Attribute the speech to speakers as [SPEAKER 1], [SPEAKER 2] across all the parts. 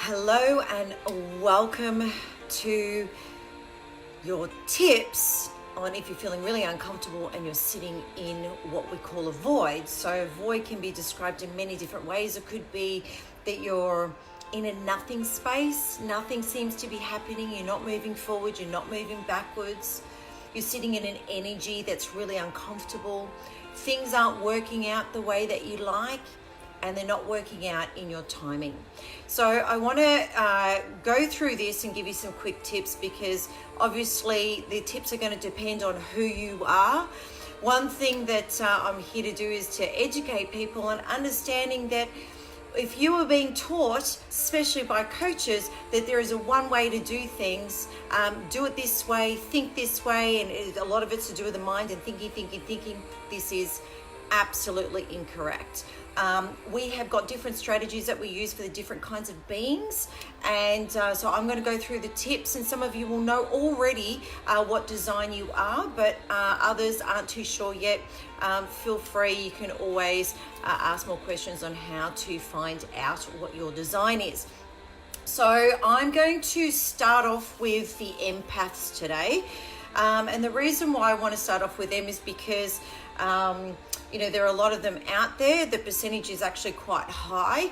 [SPEAKER 1] Hello and welcome to your tips on if you're feeling really uncomfortable and you're sitting in what we call a void. So a void can be described in many different ways. It could be that you're in a nothing space, nothing seems to be happening, you're not moving forward, you're not moving backwards, you're sitting in an energy that's really uncomfortable, things aren't working out the way that you like, and they're not working out in your timing. So I want to go through this and give you some quick tips, because obviously the tips are going to depend on who you are. One thing that I'm here to do is to educate people on understanding that if you are being taught, especially by coaches, that there is a one way to do things, do it this way, think this way, and a lot of it's to do with the mind and thinking, this is absolutely incorrect. We have got different strategies that we use for the different kinds of beings, and so I'm going to go through the tips, and some of you will know already what design you are, but others aren't too sure yet. Feel free, you can always ask more questions on how to find out what your design is. So I'm going to start off with the empaths today, and the reason why I want to start off with them is because there are a lot of them out there. The percentage is actually quite high.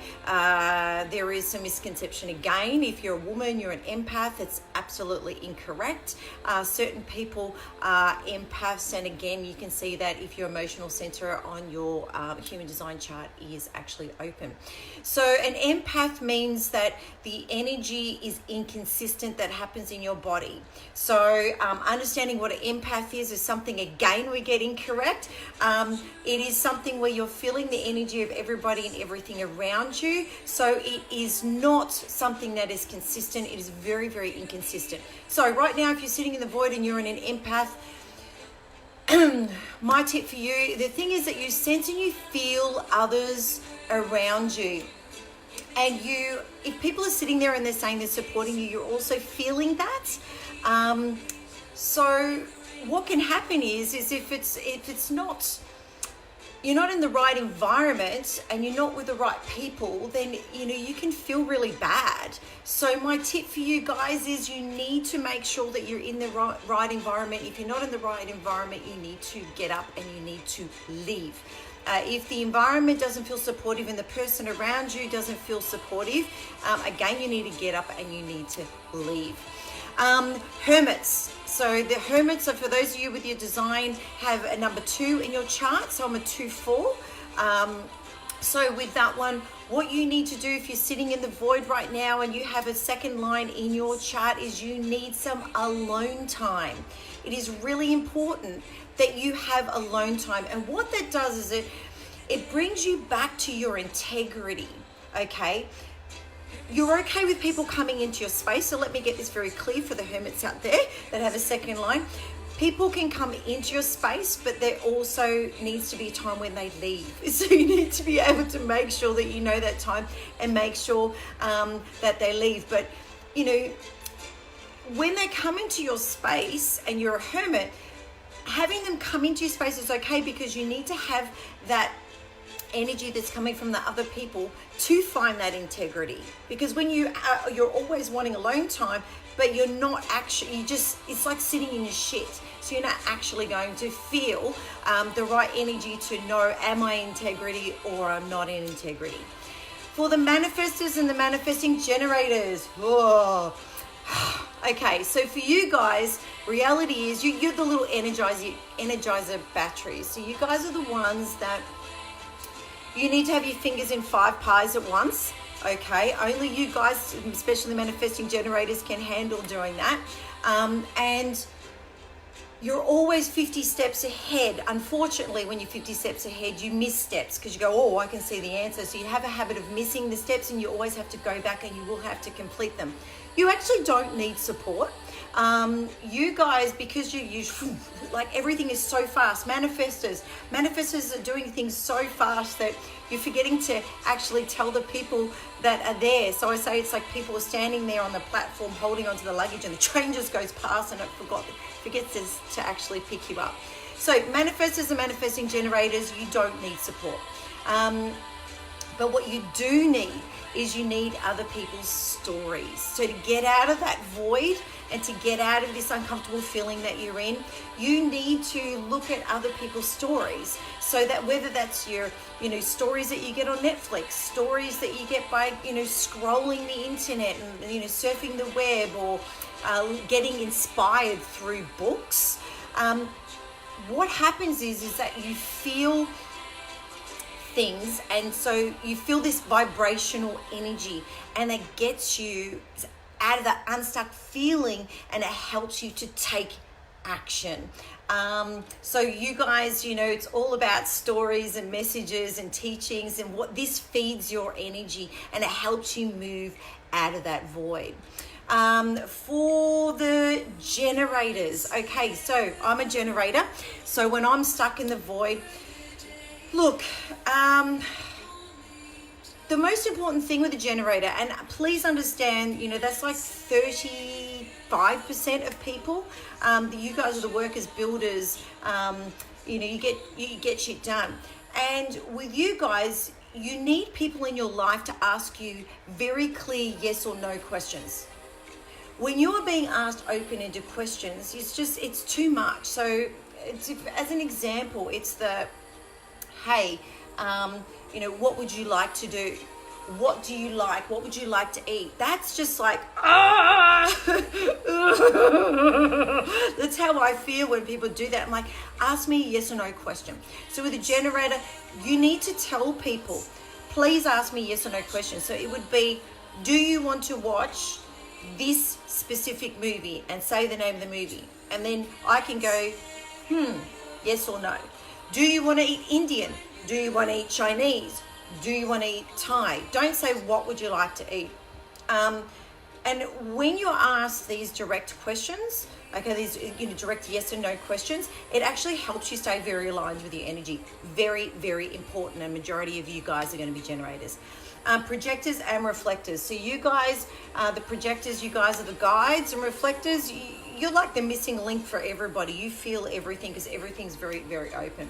[SPEAKER 1] There is some misconception again. If you're a woman, you're an empath, it's absolutely incorrect. Certain people are empaths, and again, you can see that if your emotional center on your human design chart is actually open. So an empath means that the energy is inconsistent that happens in your body. So understanding what an empath is something, again, we get incorrect. It is something where you're feeling the energy of everybody and everything around you. So it is not something that is consistent. It is very, very inconsistent. So right now, if you're sitting in the void and you're in an empath, my tip for you, the thing is that you sense and you feel others around you. And if people are sitting there and they're saying they're supporting you, you're also feeling that. So what can happen is if it's not, you're not in the right environment and you're not with the right people, then you can feel really bad. So my tip for you guys is you need to make sure that you're in the right environment. If you're not in the right environment, you need to get up and you need to leave. If the environment doesn't feel supportive and the person around you doesn't feel supportive, again, you need to get up and you need to leave. Hermits. So the hermits are, for those of you with your design, have a number 2 in your chart. So I'm a 2-4. So with that one, what you need to do if you're sitting in the void right now and you have a second line in your chart is you need some alone time. It is really important that you have alone time. And what that does is it brings you back to your integrity, okay? You're okay with people coming into your space. So let me get this very clear for the hermits out there that have a second line. People can come into your space, but there also needs to be a time when they leave. So you need to be able to make sure that you know that time and make sure that they leave. But, when they come into your space and you're a hermit, having them come into your space is okay, because you need to have that energy that's coming from the other people to find that integrity. Because when you're always wanting alone time, but you're not actually, it's like sitting in your shit. So you're not actually going to feel the right energy to know, am I in integrity or I'm not in integrity. For the manifestors and the manifesting generators, okay, so for you guys, reality is you're the little energizer batteries. So you guys are the ones that you need to have your fingers in 5 pies at once, okay? Only you guys, especially manifesting generators, can handle doing that. And you're always 50 steps ahead. Unfortunately, when you're 50 steps ahead, you miss steps because you go, oh, I can see the answer. So you have a habit of missing the steps, and you always have to go back and you will have to complete them. You actually don't need support. You guys, because you use, like, everything is so fast. Manifestors are doing things so fast that you're forgetting to actually tell the people that are there. So I say it's like people are standing there on the platform holding onto the luggage, and the train just goes past and it forgets to actually pick you up. So manifestors and manifesting generators, you don't need support. But what you do need is you need other people's stories. So to get out of that void and to get out of this uncomfortable feeling that you're in, you need to look at other people's stories. So that whether that's your, stories that you get on Netflix, stories that you get by, scrolling the internet and, surfing the web, or getting inspired through books, what happens is that you feel things, and so you feel this vibrational energy, and it gets you out of that unstuck feeling, and it helps you to take action. So you guys, it's all about stories and messages and teachings, and what this feeds your energy, and it helps you move out of that void. For the generators, okay, so I'm a generator. So when I'm stuck in the void, look, the most important thing with a generator, and please understand, that's like 35% of people. You guys are the workers, builders. You get shit done. And with you guys, you need people in your life to ask you very clear yes or no questions. When you're being asked open-ended questions, it's too much. So as an example, it's the, hey, what would you like to do? What do you like? What would you like to eat? That's just like, that's how I feel when people do that. I'm like, ask me a yes or no question. So with a generator, you need to tell people, please ask me yes or no questions. So it would be, do you want to watch this specific movie, and say the name of the movie? And then I can go, yes or no. Do you want to eat Indian? Do you want to eat Chinese? Do you want to eat Thai? Don't say what would you like to eat. And when you're asked these direct questions, okay, these direct yes and no questions, it actually helps you stay very aligned with your energy. Very, very important. And majority of you guys are going to be generators. Projectors and reflectors. So you guys, the projectors, you guys are the guides, and reflectors, you're like the missing link for everybody. You feel everything because everything's very, very open.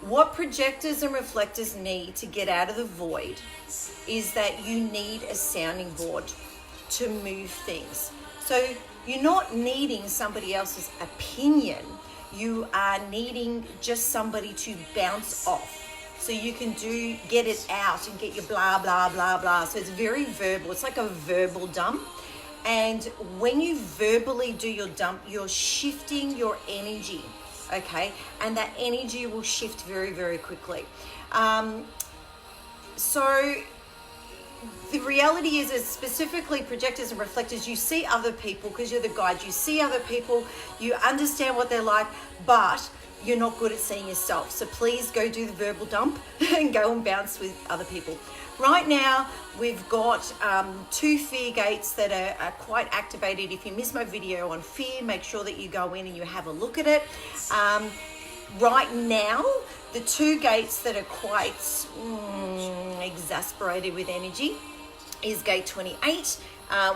[SPEAKER 1] What projectors and reflectors need to get out of the void is that you need a sounding board to move things. So you're not needing somebody else's opinion. You are needing just somebody to bounce off. So you can get it out and get your blah, blah, blah, blah. So it's very verbal. It's like a verbal dump. And when you verbally do your dump, you're shifting your energy. Okay, and that energy will shift very, very quickly. So the reality is specifically projectors and reflectors, you see other people because you're the guide. You see other people, you understand what they're like, but you're not good at seeing yourself. So please go do the verbal dump and go and bounce with other people. Right now, we've got 2 fear gates that are quite activated. If you missed my video on fear, make sure that you go in and you have a look at it. Right now, the 2 gates that are quite exasperated with energy is gate 28,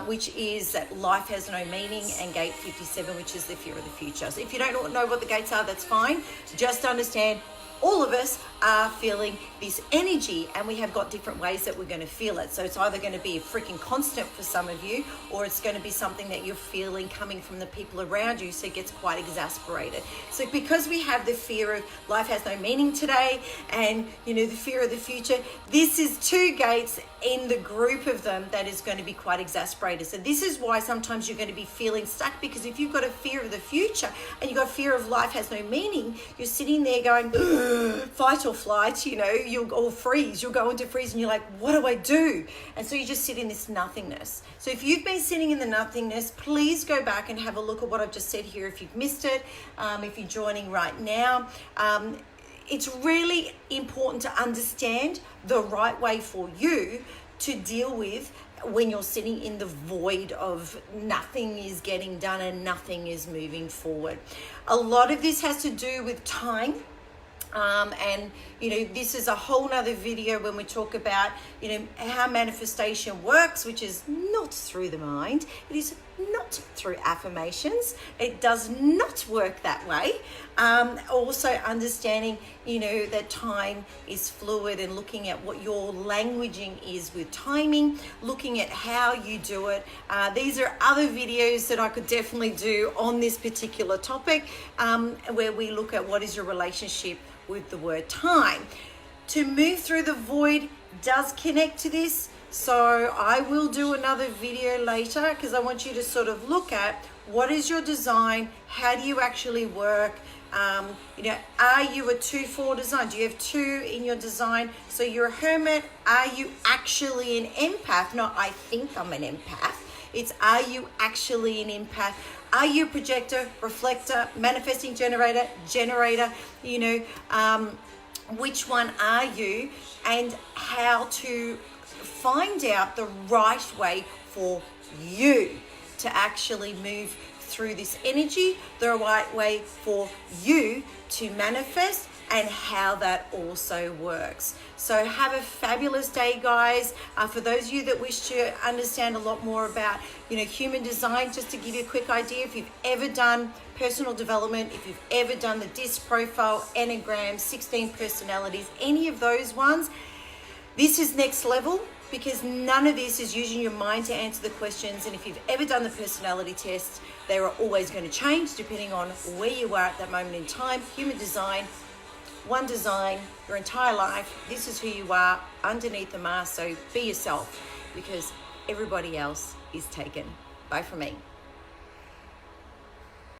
[SPEAKER 1] which is that life has no meaning, and gate 57, which is the fear of the future. So if you don't know what the gates are, that's fine. Just understand all of us are feeling this energy, and we have got different ways that we're going to feel it. So it's either going to be a freaking constant for some of you, or it's going to be something that you're feeling coming from the people around you, so it gets quite exasperated. So because we have the fear of life has no meaning today, and the fear of the future, this is 2 gates in the group of them that is going to be quite exasperated. So this is why sometimes you're going to be feeling stuck, because if you've got a fear of the future and you've got fear of life has no meaning, you're sitting there going fight or flight, you'll all freeze. You'll go into freeze and you're like, what do I do? And so you just sit in this nothingness. So if you've been sitting in the nothingness, please go back and have a look at what I've just said here if you've missed it. If you're joining right now, it's really important to understand the right way for you to deal with when you're sitting in the void of nothing is getting done and nothing is moving forward. A lot of this has to do with time. And this is a whole nother video when we talk about how manifestation works, which is not through the mind. It is not through affirmations. It does not work that way. Also understanding that time is fluid, and looking at what your languaging is with timing, looking at how you do it. These are other videos that I could definitely do on this particular topic, where we look at what is your relationship with the word time. To move through the void does connect to this, so I will do another video later, because I want you to sort of look at what is your design, how do you actually work. Are you a 2-4 design? Do you have 2 in your design? So you're a hermit. Are you actually an empath? Not I think I'm an empath. It's, are you actually an empath? Are you a projector, reflector, manifesting generator? Which one are you? And how to find out the right way for you to actually move through this energy, the right way for you to manifest, and how that also works. So have a fabulous day, guys. For those of you that wish to understand a lot more about human design, just to give you a quick idea, if you've ever done personal development, if you've ever done the DISC profile, Enneagram, 16 personalities, any of those ones, this is next level, because none of this is using your mind to answer the questions. And if you've ever done the personality test, they are always going to change depending on where you are at that moment in time. Human design, one design, your entire life. This is who you are underneath the mask. So be yourself, because everybody else is taken. Bye from me.